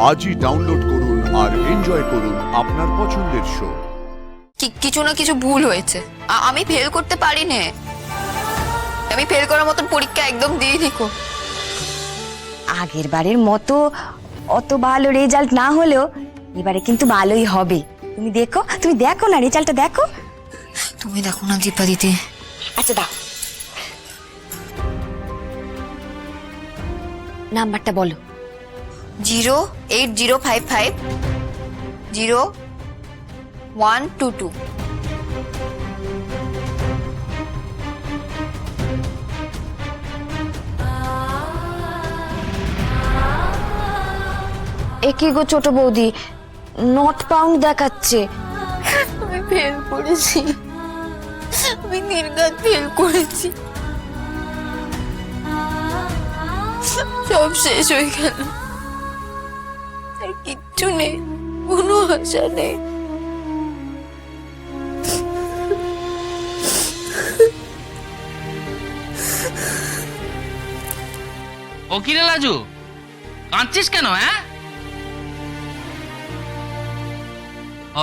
আজই ডাউনলোড করুন আর এনজয় করুন আপনার পছন্দের শো। কিছু না কিছু ভুল হয়েছে। আমি ফেল করতে পারি না। আমি ফেল করার মতন পরীক্ষা একদম দিইনি কো। আগের বারের মতো অত ভালো রেজাল্ট না হলেও এবারে কিন্তু ভালোই হবে। তুমি দেখো না, রেজাল্টটা দেখো। তুমি দেখো না দীপা দিদি। আচ্ছা দাও, নাম্বারটা বলো। 080550122। একই গো ছোট বৌদি, নট পাউন্ড দেখাচ্ছে। আমি ফেল করেছি। আমি নির্ঘাত ফেল করেছি। সব শেষ হয়ে গেল। আর কিচ্ছু নেই, কোনো আশা নেই। ও কি রে লাজু, কাঁদছিস কেন? হ্যাঁ,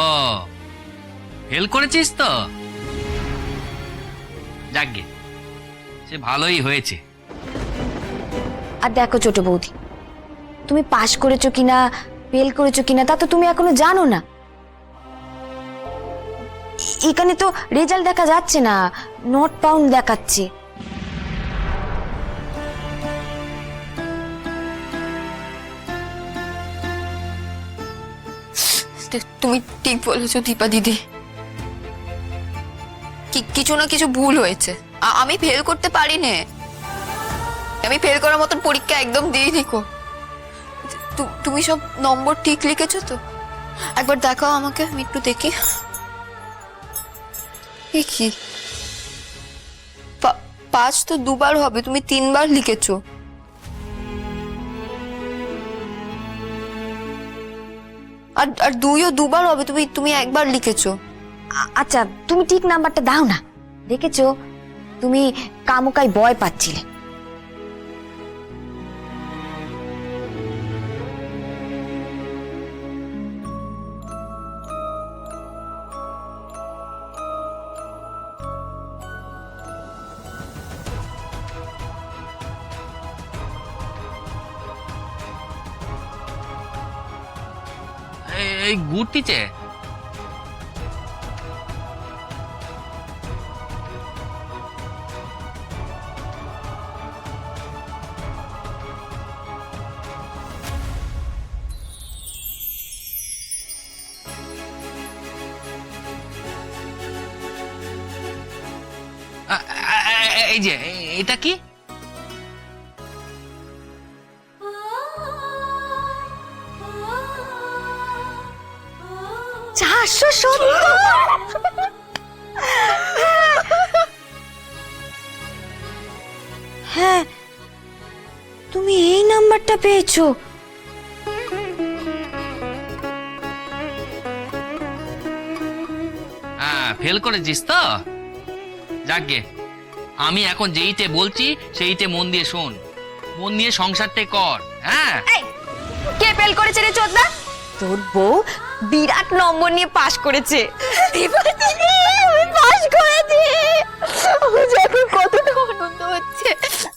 ও ফেল করেছিস তো? যাকগে, সে ভালোই হয়েছে। আর দেখো ছোট বৌদি, তুমি পাশ করেছো কিনা ফেল করেছো কিনা তা তো তুমি এখনো জানো না। এখানে তো রেজাল্ট দেখা যাচ্ছে না, নট পাউন্ড দেখাচ্ছে। তুমি ঠিক বলেছো দীপা দিদি। কিছু না কিছু ভুল হয়েছে। আমি ফেল করতে পারি না। আমি ফেল করার মতন পরীক্ষা একদম দিইনি কো। তুমি সব নম্বর ঠিক লিখেছো তো? একবার দেখাও আমাকে, আমি একটু দেখি। কি 5 তো দুবার হবে, তুমি 3বার লিখেছো। আর 2ও দুবার হবে, তুমি একবার লিখেছো। আচ্ছা তুমি ঠিক নাম্বারটা দাও না। দেখেছো, তুমি কামুকাই ভয় পাচ্ছিলে। এই গুটিছে এই যে এটা কি? 470। হ্যাঁ, তুমি এই নাম্বারটা পেয়েছো। হ্যাঁ, ফেল করেছিস তো? যাকগে, আমি এখন যেইটে বলছি সেইটে মন দিয়ে শোন, মন দিয়ে সংসারটা কর। হ্যাঁ, কে ফেল করেছে রে চোদনা? তোর বউ বিরাট নম্বর নিয়ে পাশ করেছে। আমি পাশ করেছি। আমার এখন কতটা আনন্দ হচ্ছে।